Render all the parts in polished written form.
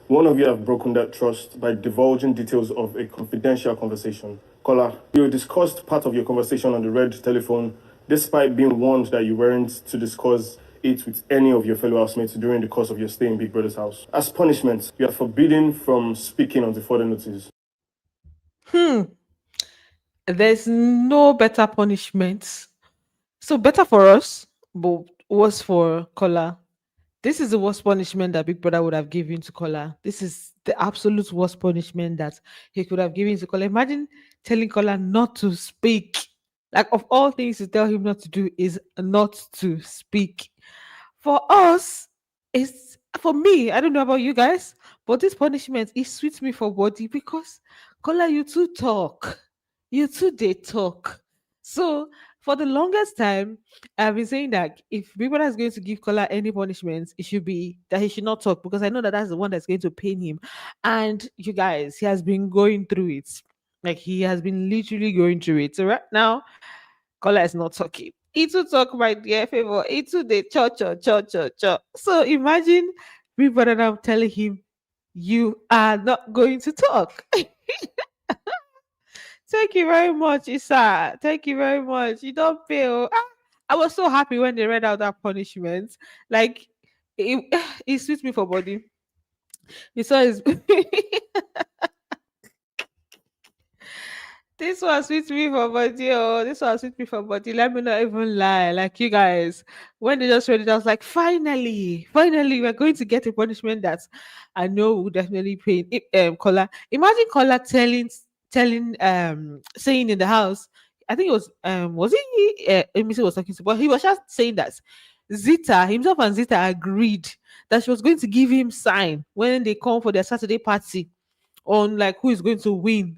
One of you have broken that trust by divulging details of a confidential conversation. Kola, you discussed part of your conversation on the red telephone despite being warned that you weren't to discuss it with any of your fellow housemates during the course of your stay in Big Brother's house. As punishment, you are forbidden from speaking until further notice. Hmm. There's no better punishment. So better for us, but worse for Kola. This is the worst punishment that Big Brother would have given to Kola. This is the absolute worst punishment that he could have given to Kola. Imagine telling Kola not to speak. Like, of all things to tell him not to do is not to speak. For us, it's for me. I don't know about you guys, but this punishment it suits me for body because Kola, you too talk, you too they talk. So for the longest time, I've been saying that if Big Brother is going to give Kola any punishment, it should be that he should not talk because I know that that's the one that's going to pain him. And you guys, he has been going through it. Like he has been literally going through it. So right now, Kola is not talking. It will talk my dear favor. It will the cho. So imagine me brother now telling him, you are not going to talk. Thank you very much, Isa. Thank you very much. You don't feel. I was so happy when they read out that punishment. Like it, it suits me for body. You saw his this was sweet me for body. Oh, this was sweet me for body. Let me not even lie. Like you guys, when they just read it, I was like, finally, we're going to get a punishment that I know will definitely pain. Kola. Imagine Kola telling, saying in the house. I think it was he? Emisi was talking to, but he was just saying that Zita himself and Zita agreed that she was going to give him sign when they come for their Saturday party on like who is going to win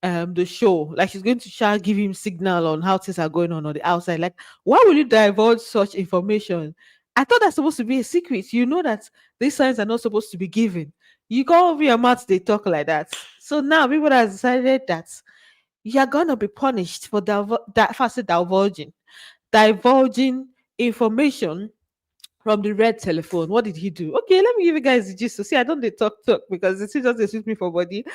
the show. Like she's going to shall give him signal on how things are going on the outside. Like, why will you divulge such information? I thought that's supposed to be a secret. You know that these signs are not supposed to be given. You can't open your mouth, they talk like that. So now people have decided that you're gonna be punished for that first divulging information from the red telephone. What did he do? Okay, let me give you guys the gist. So see, I don't they talk because it just they suit me for body.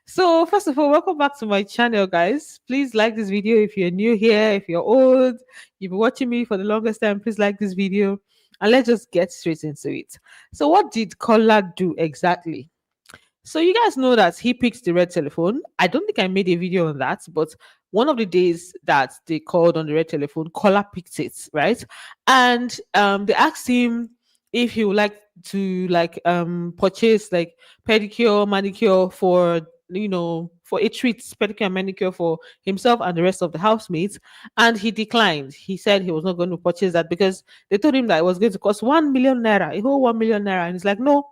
So, first of all, welcome back to my channel, guys. Please like this video if you're new here, if you're old, you've been watching me for the longest time, please like this video and let's just get straight into it. So, what did Kola do exactly? So you guys know that he picked the red telephone. I don't think I made a video on that, but one of the days that they called on the red telephone, Kola picked it, right? And they asked him if he would like to purchase like pedicure, manicure for for a treat, pedicure and manicure for himself and the rest of the housemates. And he declined. He said he was not going to purchase that because they told him that it was going to cost 1 million naira, a whole 1 million naira. And he's like, no,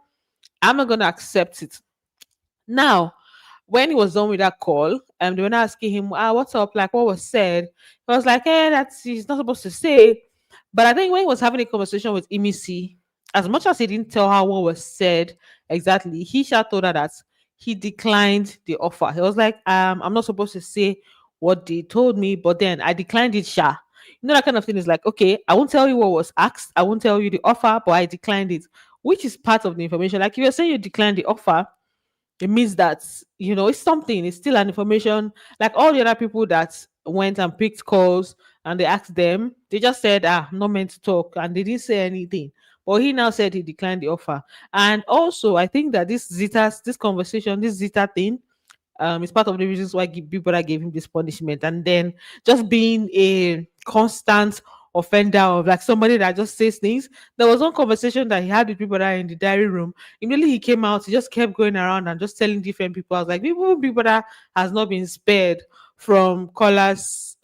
I'm not gonna accept it. Now, when he was done with that call, they were not asking him, what's up? Like, what was said? He was like, that's he's not supposed to say. But I think when he was having a conversation with Imisi, as much as he didn't tell her what was said exactly, he shall told her that he declined the offer. He was like, I'm not supposed to say what they told me, but then I declined it, Sha. You know, that kind of thing is like, okay, I won't tell you what was asked, I won't tell you the offer, but I declined it, which is part of the information. Like, if you're saying you declined the offer, it means that it's something, it's still an information. Like all the other people that went and picked calls and they asked them, they just said, I'm not meant to talk, and they didn't say anything. But he now said he declined the offer. And also I think that this conversation, this Zita thing, is part of the reasons why Big Brother gave him this punishment. And then just being a constant offender of like somebody that just says things. There was one conversation that he had with people that in the diary room. Immediately he came out, he just kept going around and just telling different people. I was like, people that has not been spared from callers.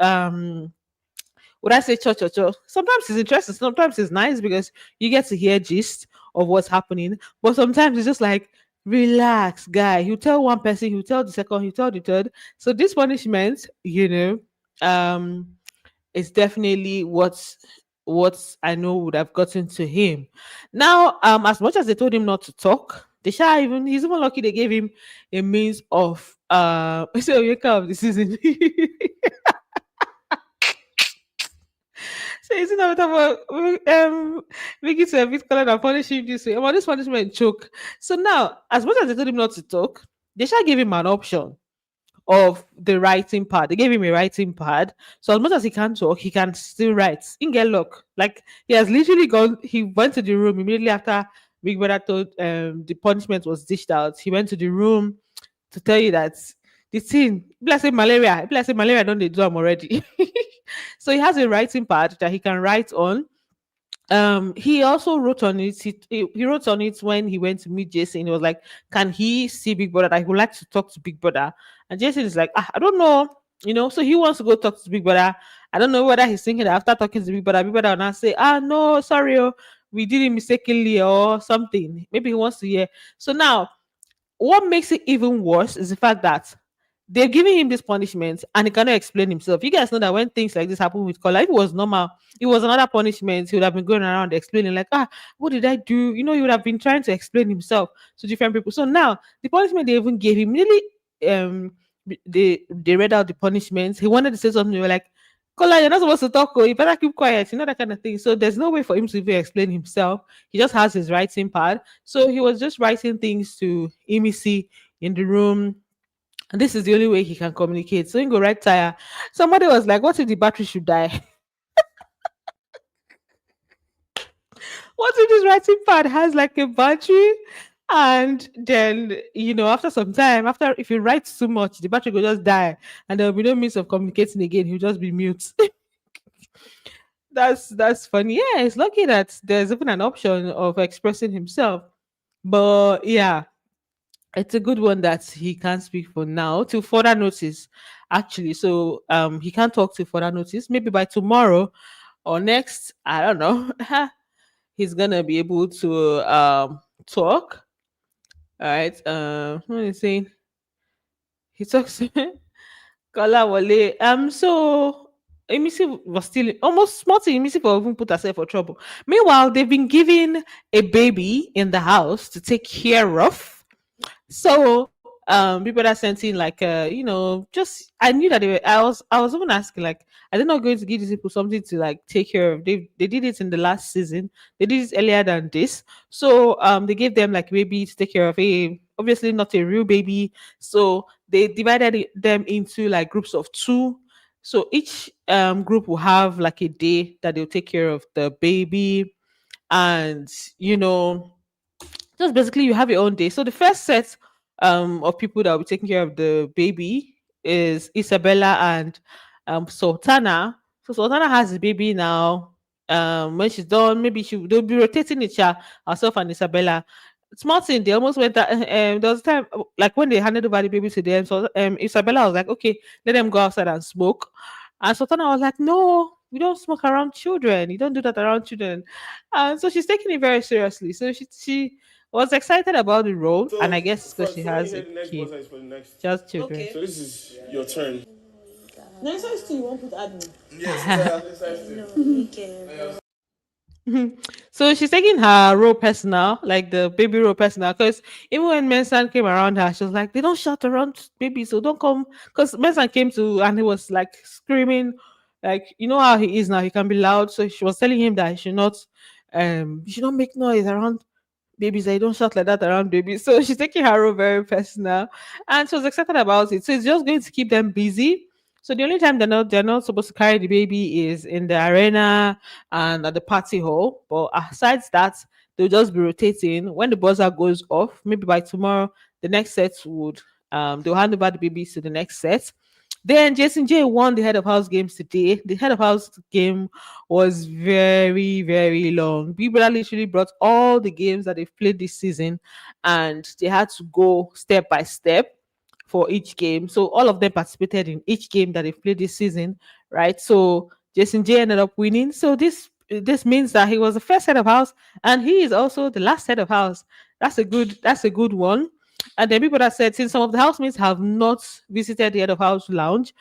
Would I say cho? Sometimes it's interesting, sometimes it's nice because you get to hear gist of what's happening. But sometimes it's just like, relax, guy. You tell one person, you tell the second, you tell the third. So this punishment, is definitely what I know would have gotten to him. Now, as much as they told him not to talk, he's even lucky they gave him a means of so you come of the season. So is it not about making it a bit color and punishing this way? About this punishment choke. So now, as much as they told him not to talk, they shall give him an option of the writing pad. They gave him a writing pad. So as much as he can't talk, he can still write. In get luck. Like he has literally gone, he went to the room immediately after Big Brother told the punishment was dished out. He went to the room to tell you that the thing, if I say malaria, don't they do them already? So he has a writing pad that he can write on. He also wrote on it. He wrote on it when he went to meet Jason. He was like, "Can he see Big Brother? That he would like to talk to Big Brother." And Jason is like, I don't know, So he wants to go talk to Big Brother. I don't know whether he's thinking that after talking to Big Brother will not say, "Ah, no, sorry, oh, we did it mistakenly or something." Maybe he wants to hear. So now what makes it even worse is the fact that they're giving him this punishment and he cannot explain himself. You guys know that when things like this happen with Kola, if it was normal, it was another punishment. He would have been going around explaining, like, what did I do? He would have been trying to explain himself to different people. So now the punishment they even gave him really they read out the punishments. He wanted to say something, they were like, Kola, you're not supposed to talk, you better keep quiet, that kind of thing. So there's no way for him to even explain himself. He just has his writing pad. So he was just writing things to Emisi in the room, and this is the only way he can communicate. So he go right tire. Somebody was like, what if the battery should die? What if this writing pad has like a battery? And then, after some time, after if you write too much, the battery will just die and there will be no means of communicating again. He'll just be mute. That's funny. Yeah, it's lucky that there's even an option of expressing himself. But yeah, it's a good one that he can't speak for now till further notice, actually. So he can't talk till further notice. Maybe by tomorrow or next, I don't know. He's gonna be able to talk. All right. What is he saying? He talks Kola Wale. So Emisi was still almost smart to Emisi for even put herself for trouble. Meanwhile, they've been given a baby in the house to take care of. So people that sent in like just I knew that I was even asking, like, are they not going to give these people something to like take care of? They did it in the last season. They did it earlier than this. So they gave them like baby to take care of, a obviously not a real baby. So they divided them into like groups of two. So each group will have like a day that they'll take care of the baby, and you know just basically you have your own day. So the first set of people that will be taking care of the baby is Isabella and Sultana. So Sultana has the baby now. When she's done, maybe they'll be rotating each other, herself and Isabella. Small thing, they almost went that there was a time like when they handed over the baby to them. So Isabella was like, okay, let them go outside and smoke. And Sultana was like, no, we don't smoke around children. You don't do that around children. And so she's taking it very seriously. So she was excited about the role, and I So, guess because she so let me has hear a the next kid, buzzer is for the next. just children. So Okay. this is your turn. Next one still you won't put admin. Okay. So she's taking her role personal, like the baby role personal, because even when Mensan came around her, she was like, they don't shout around baby, so don't come. Because Mensan came to and he was like screaming, like, you know how he is now, he can be loud. So she was telling him that he should not make noise around babies. I don't shout like that around babies. So she's taking her role very personal, and she was excited about it. So it's just going to keep them busy. So the only time they're not supposed to carry the baby is in the arena and at the party hall. But aside that, they'll just be rotating. When the buzzer goes off, maybe by tomorrow, the next set would they'll hand over the babies to the next set. Then Jason J won the head of house games today. The head of house game was very, very long. People that literally brought all the games that they've played this season, and they had to go step by step for each game. So all of them participated in each game that they've played this season, right? So Jason J ended up winning. So this means that he was the first head of house, and he is also the last head of house. That's a good one. And then people that said, since some of the housemates have not visited the head of house lounge,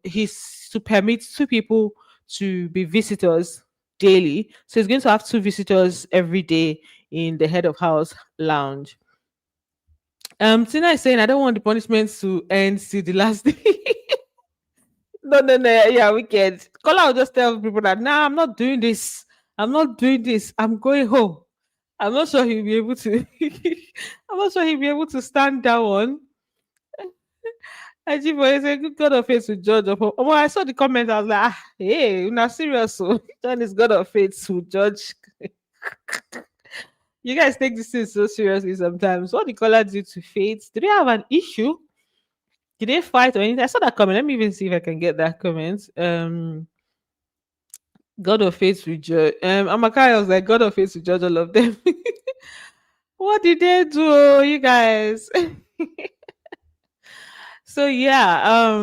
he's to permit two people to be visitors daily. So he's going to have two visitors every day in the head of house lounge. Tina is saying, I don't want the punishments to end till the last day. No, no, no. Yeah, wicked. Kola will just tell people that, nah, I'm not doing this. I'm not doing this. I'm going home. I'm not sure he'll be able to. I'm not sure he'll be able to stand that one. Ajiboye say, "Good God of faith to judge of." Oh, I saw the comment. I was like, ah, hey, you're not serious. So, John is God of faith to judge. You guys take this thing so seriously sometimes. What did Kola do to faith? Did they have an issue? Did they fight or anything? I saw that comment. Let me even see if I can get that comment. God of faith will judge. Amakai was like, God of faith will judge all of them. What did they do, you guys? So yeah,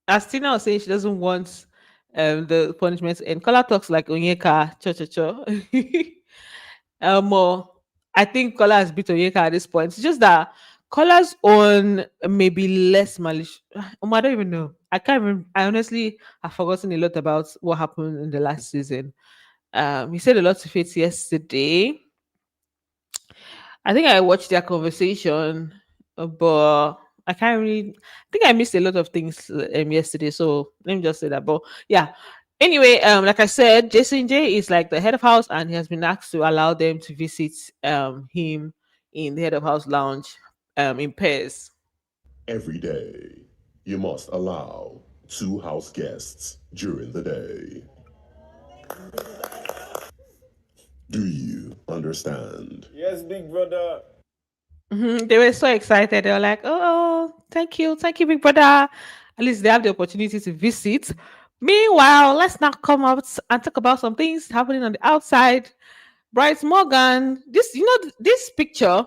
as Tina was saying, she doesn't want the punishment. And Kola talks like Onyeka, cho cho cho. Or I think Kola has beat Onyeka at this point. It's just that Kola's on maybe less malicious. I don't even know. I can't even. I honestly have forgotten a lot about what happened in the last season. He said a lot to Faith yesterday. I think I watched their conversation, but I can't really. I think I missed a lot of things yesterday. So let me just say that. But yeah. Anyway, like I said, Jason J is like the head of house, and he has been asked to allow them to visit him in the head of house lounge in pairs. Every day, you must allow two house guests during the day. Do you understand? Yes, big brother. They were so excited. They were like, "Oh, thank you, big brother." At least they have the opportunity to visit. Meanwhile, let's now come out and talk about some things happening on the outside. Bryce Morgan, this picture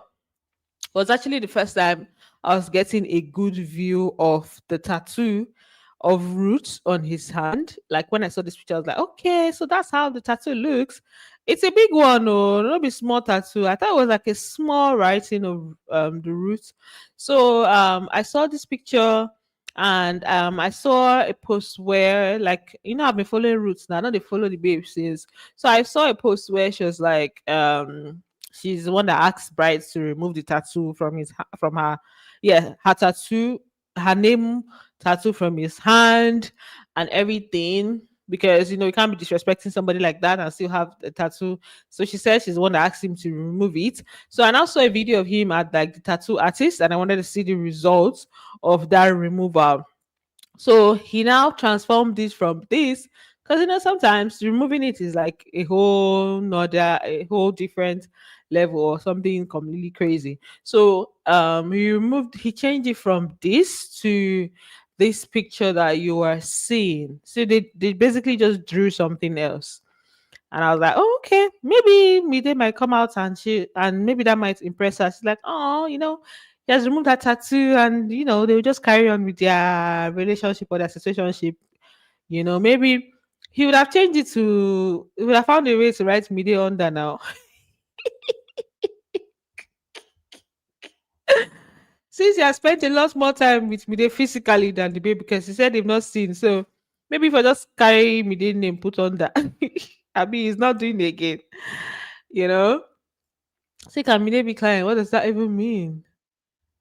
was actually the first time I was getting a good view of the tattoo of roots on his hand. Like when I saw this picture, I was like, okay, so that's how the tattoo looks. It's a big one, oh, not be small tattoo. I thought it was like a small writing of the roots. So I saw this picture and I saw a post where, like, I've been following roots now. I know they follow the babe since. So I saw a post where she was like, she's the one that asked brides to remove the tattoo from her, yeah, her tattoo, her name tattoo from his hand and everything, because you can't be disrespecting somebody like that and still have the tattoo. So she said she's the one that asked him to remove it. So I now saw a video of him at like the tattoo artist, and I wanted to see the results of that removal. So he now transformed this from this, because sometimes removing it is like a whole different level or something completely crazy. So he changed it from this to this picture that you are seeing. So they basically just drew something else. And I was like, oh, okay, maybe Mide might come out and maybe that might impress her. She's like, oh, he has removed that tattoo, and they will just carry on with their relationship or their situationship. Maybe he would have changed it to he would have found a way to write Mide under now. Since he has spent a lot more time with Mide physically than the baby, because he said they've not seen. So maybe if I just carry Mide name put on that. I mean, he's not doing it again. You know? Say can Mide be client? What does that even mean?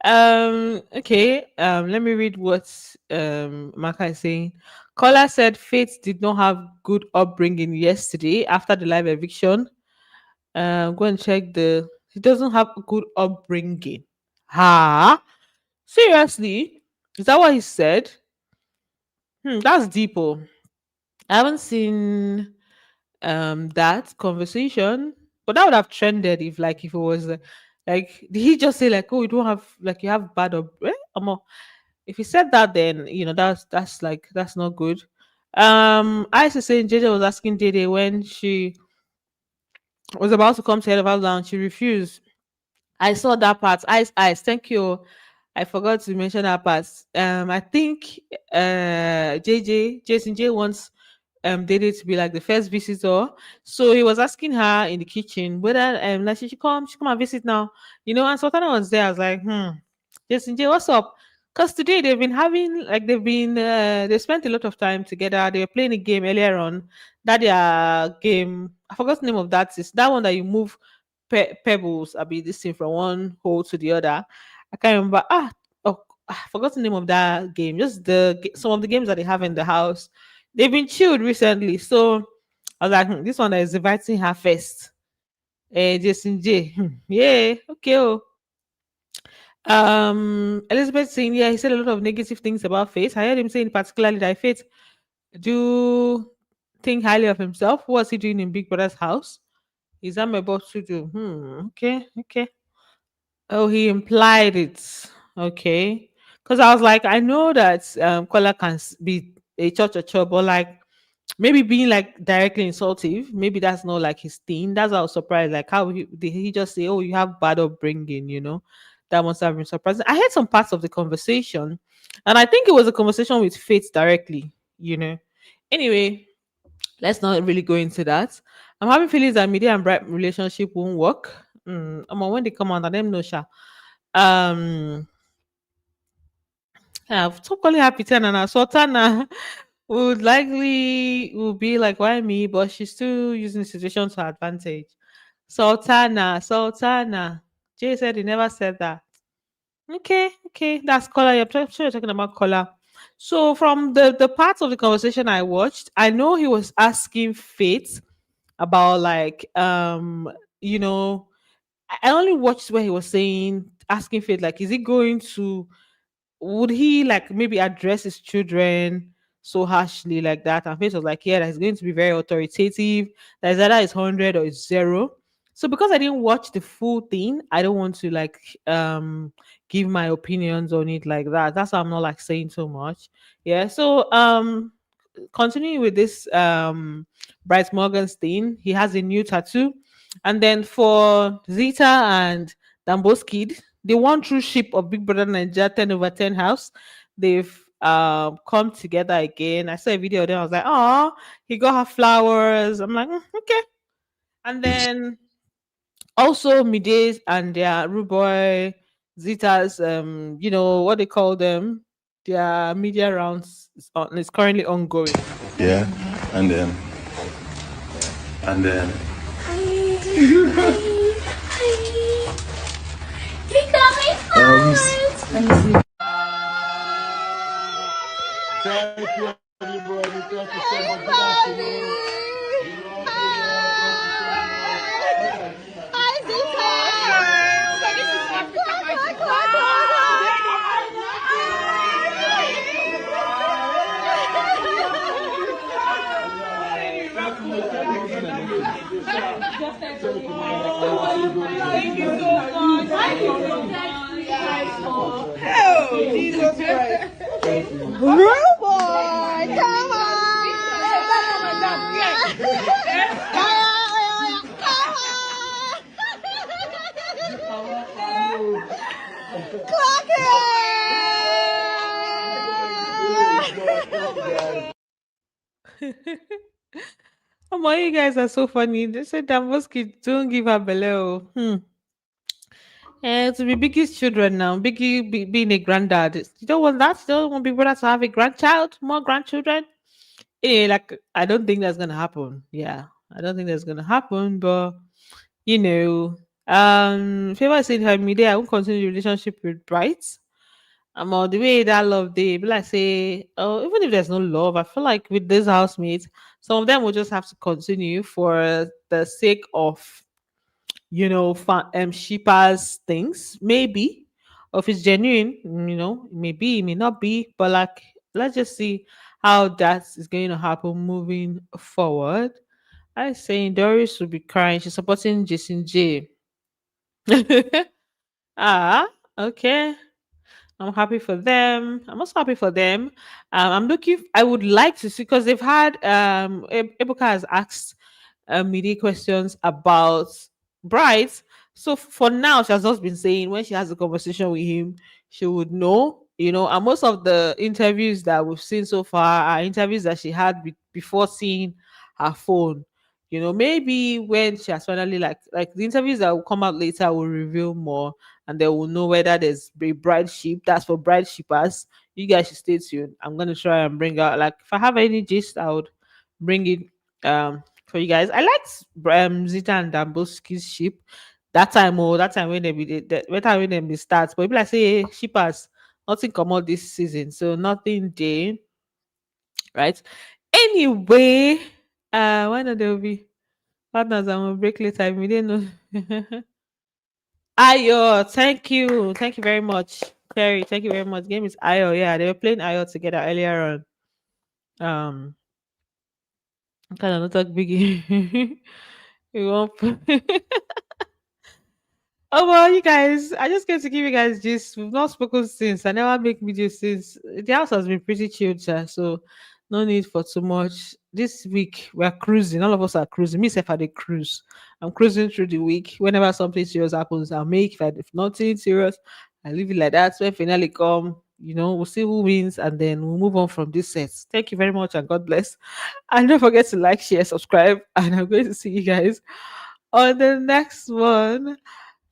Okay. Let me read what Maka is saying. Kola said Faith did not have good upbringing yesterday after the live eviction. Go and check he doesn't have a good upbringing. Ha? Seriously? Is that what he said? That's deep. Oh. I haven't seen that conversation, but that would have trended if it was like, did he just say like, oh, you don't have, like, you have bad if he said that, then that's like, that's not good. I used to say JJ was asking Dede when she was about to come to head of our lounge, she refused. I saw that part. Ice, thank you. I forgot to mention that part. I think Jason J wants Dede to be like the first visitor. So he was asking her in the kitchen whether like she come and visit now. And Sultana was there. I was like, Jason J, what's up? Because today they've been having, like, they spent a lot of time together. They were playing a game earlier on. That their game, I forgot the name of that. Is that one that you move pebbles, I be this thing from one hole to the other. I can't remember. I forgot the name of that game. Just some of the games that they have in the house. They've been chilled recently, so I was like, this one that is inviting her first. Jason J. Yeah, okay. Oh. Elizabeth saying, yeah, he said a lot of negative things about Faith. I heard him saying particularly that Faith do think highly of himself. What's he doing in Big Brother's house? Is that about to do? Okay, okay. Oh, he implied it. Okay. Because I was like, I know that Kola can be a church, but like maybe being like directly insultive, maybe that's not like his thing. That's why I was surprised. Like, how did he just say, "Oh, you have bad upbringing," you know? That must have been surprising. I heard some parts of the conversation, and I think it was a conversation with Faith directly, you know. Anyway, let's not really go into that. I'm having feelings that media and bright relationship won't work. When they come out, let them know, Sha. Um, yeah, stop calling her Pitana. Sultana would likely will be like, why me? But she's still using the situation to her advantage. Sultana. Jay said he never said that. Okay, okay, that's Kola. Sure you're talking about Kola. So from the parts of the conversation I watched, I know he was asking Faith about like you know I only watched where he was saying asking Faith like is he going to would he like maybe address his children so harshly like that? And Faith was like, yeah, that's going to be very authoritative. That is either it's 100 or it's zero. So because I didn't watch the full thing, I don't want to like give my opinions on it like that. That's why I'm not like saying so much. Yeah. So continuing with this Bryce Morgan's thing, he has a new tattoo. And then for Zita and Dambo's kid, the one true ship of Big Brother Nigeria 10 over 10 house, they've come together again. I saw a video of them. I was like, oh, he got her flowers. I'm like, okay. And then also Mide and their Rooboy Zita's what they call them, their media rounds is currently ongoing. Yeah, and then, and then. You got me flowers! Thank you, everybody. Thank you so much. Good afternoon. Thank you so much. Oh, Jesus Christ. Rooboy, come on. Clock Oh my, you guys are so funny. They said Damboski don't give her below. To be Biggie's children now. Biggie being a granddad. You don't want that? You don't want Big Brother to have a grandchild, more grandchildren? Like I don't think that's gonna happen. Yeah. I don't think that's gonna happen, but you know, if ever I said her media, I won't continue the relationship with Bright. I'm all the way that love they be like say, oh, even if there's no love, I feel like with this housemates, some of them will just have to continue for the sake of shippers things, maybe. Or if it's genuine, it may be, it may not be, but like let's just see how that is going to happen moving forward. I saying Doris will be crying. She's supporting Jason J. Ah, okay. I'm happy for them. I'm also happy for them. I'm looking. I would like to see because they've had Ebuka has asked media questions about Bright. So for now, she has just been saying when she has a conversation with him, she would know. And most of the interviews that we've seen so far are interviews that she had before seeing her phone. Maybe when she has finally like the interviews that will come out later will reveal more and they will know whether there's a bride ship. That's for bride shippers. You guys should stay tuned. I'm gonna try and bring out like if I have any gist, I would bring it for you guys. I liked Zita and Damboski's ship that time when they be that time when they be start. But people like say shippers Nothing come out this season, so nothing day, right? Anyway, why not there will be partners and we'll break later. We didn't know. Ayo, thank you very much, Terry. Thank you very much. Game is Ayo. Yeah, they were playing Ayo together earlier on. Kind of not talk Biggie. we won't. Oh well, you guys, I just came to give you guys this. We've not spoken since. I never make videos since. The house has been pretty chilled, sha, so no need for too much. This week we're cruising. All of us are cruising. Me, if I dey cruise, I'm cruising through the week. Whenever something serious happens, I'll make. If nothing serious, I leave it like that. When finally come, we'll see who wins, and then we'll move on from this set. Thank you very much, and God bless. And don't forget to like, share, subscribe. And I'm going to see you guys on the next one.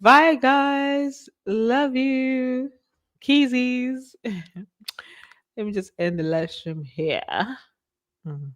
Bye, guys. Love you. Keezies. Let me just end the live stream here. Mhm.